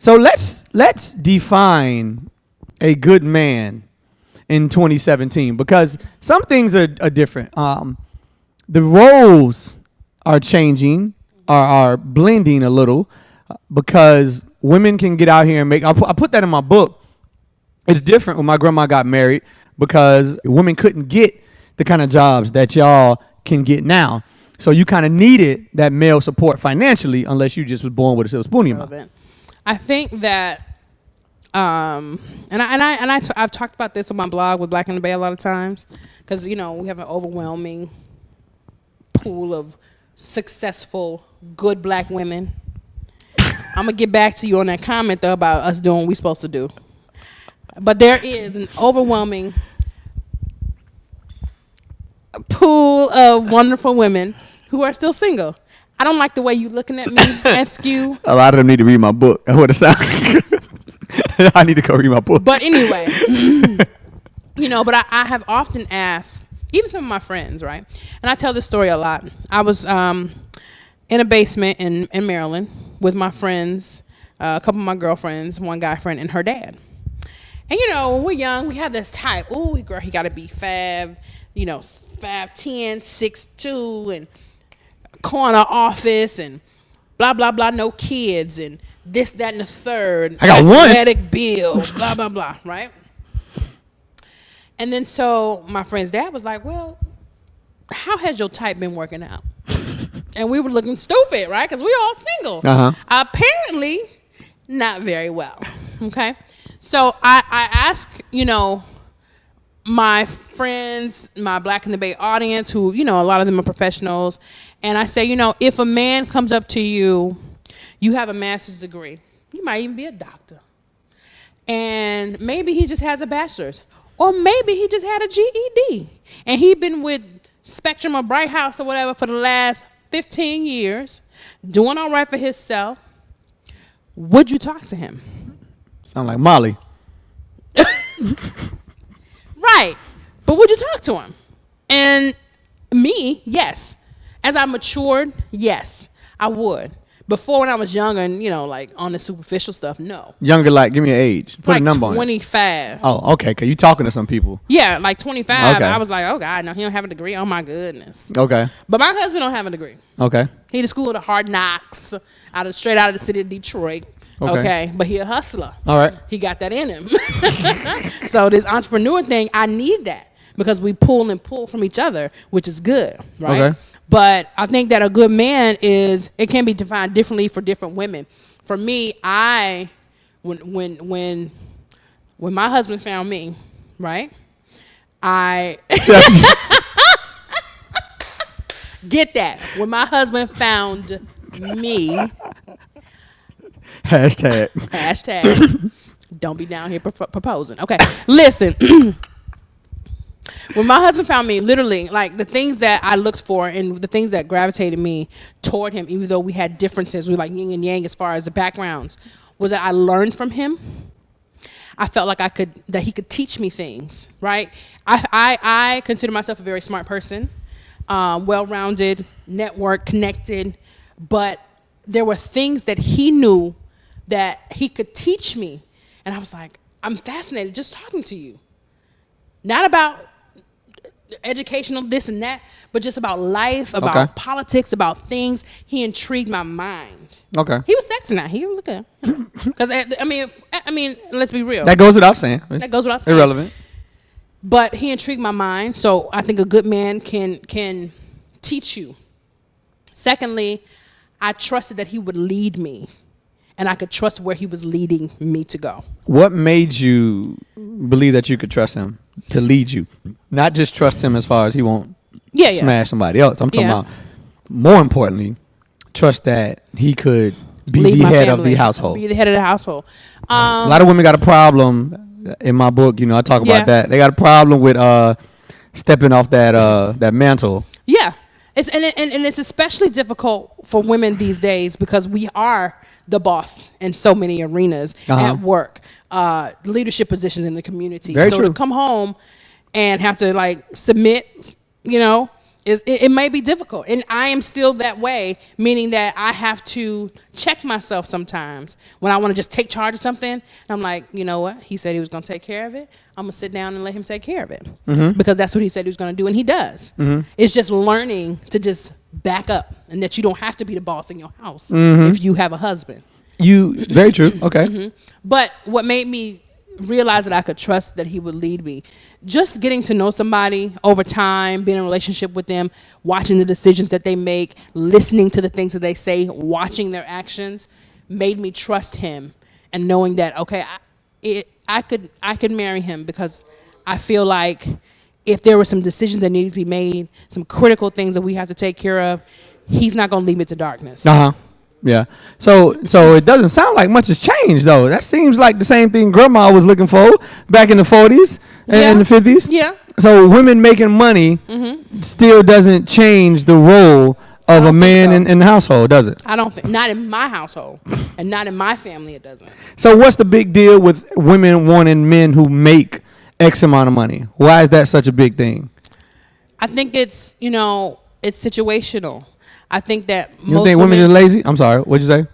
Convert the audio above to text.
So let's define a good man in 2017 because some things are different. The roles are changing, are blending a little because women can get out here and make. I put that in my book. It's different when my grandma got married because women couldn't get the kind of jobs that y'all can get now. So you kind of needed that male support financially unless you just was born with a silver spoon in your mouth. I think that, I've talked about this on my blog with Black in the Bay a lot of times, because we have an overwhelming pool of successful, good Black women. I'm gonna get back to you on that comment though about us doing what we supposed to do, but there is an overwhelming pool of wonderful women who are still single. I don't like the way you looking at me, Askew. A lot of them need to read my book. That's what it sounds like. I need to go read my book. But anyway, but I have often asked, even some of my friends, right? And I tell this story a lot. I was in a basement in Maryland with my friends, a couple of my girlfriends, one guy friend, and her dad. And, when we're young, we have this type. Oh, girl, he got to be 5'10", 6'2", and corner office and blah blah blah, no kids and this, that, and the third. I got one. Athletic build, blah blah blah, right? And then so my friend's dad was like, "Well, how has your type been working out?" And we were looking stupid, right? Because we all single. Apparently, not very well. Okay, so I asked, my friends, my Black in the Bay audience, who, a lot of them are professionals. And I say, if a man comes up to you, you have a master's degree. You might even be a doctor. And maybe he just has a bachelor's. Or maybe he just had a GED. And he been with Spectrum or Bright House or whatever for the last 15 years, doing all right for himself. Would you talk to him? Sound like Molly. Right. But would you talk to him? And me, yes. As I matured, yes, I would. Before, when I was younger and, like on the superficial stuff, no. Younger, like, give me an age. Put a number on it. 25. Oh, okay. Because you talking to some people. Yeah, like 25. Okay. I was like, oh, God, no, he don't have a degree. Oh, my goodness. Okay. But my husband don't have a degree. Okay. He the school of the hard knocks, straight out of the city of Detroit. Okay. But he a hustler. All right. He got that in him. So this entrepreneur thing, I need that because we pull and pull from each other, which is good, right? Okay. But I think that a good man it can be defined differently for different women. For me, when my husband found me, right? Get that. When my husband found me. Hashtag. Don't be down here proposing. Okay, listen. When my husband found me, literally, like the things that I looked for and the things that gravitated me toward him, even though we had differences, we were like yin and yang as far as the backgrounds, was that I learned from him. I felt like that he could teach me things, right? I consider myself a very smart person, well-rounded, network, connected, but there were things that he knew that he could teach me. And I was like, I'm fascinated just talking to you. Not about educational this and that, but just about life, about politics, about things. He intrigued my mind. Okay. He was sexy now. He look good. Because I mean, let's be real. That goes without saying. That goes without saying. Irrelevant. But he intrigued my mind. So I think a good man can teach you. Secondly, I trusted that he would lead me, and I could trust where he was leading me to go. What made you believe that you could trust him to lead you? Not just trust him as far as he won't smash somebody else. I'm talking about, more importantly, trust that he could be Lead the my head family, of the household. Be the head of the household. A lot of women got a problem. In my book, I talk about that. They got a problem with stepping off that mantle. Yeah. It's especially difficult for women these days because we are the boss in so many arenas at work, leadership positions in the community. Very true. To come home and have to like submit, It may be difficult, and I am still that way, meaning that I have to check myself sometimes when I want to just take charge of something. And I'm like, you know what? He said he was going to take care of it. I'm going to sit down and let him take care of it because that's what he said he was going to do, and he does. It's just learning to just back up, and that you don't have to be the boss in your house if you have a husband. Very true. Okay. But what made me realize that I could trust that he would lead me, just getting to know somebody over time, being in a relationship with them, watching the decisions that they make, listening to the things that they say, watching their actions, made me trust him, and knowing that, okay, I could marry him, because I feel like if there were some decisions that needed to be made, some critical things that we have to take care of, he's not going to lead me to darkness. Yeah. So it doesn't sound like much has changed, though. That seems like the same thing Grandma was looking for back in the 40s and the 50s. Yeah. So women making money still doesn't change the role of a man in the household, does it? I don't think. Not in my household, and not in my family. It doesn't. So what's the big deal with women wanting men who make X amount of money? Why is that such a big thing? I think it's situational. I think that You don't think women are lazy? I'm sorry. What'd you say?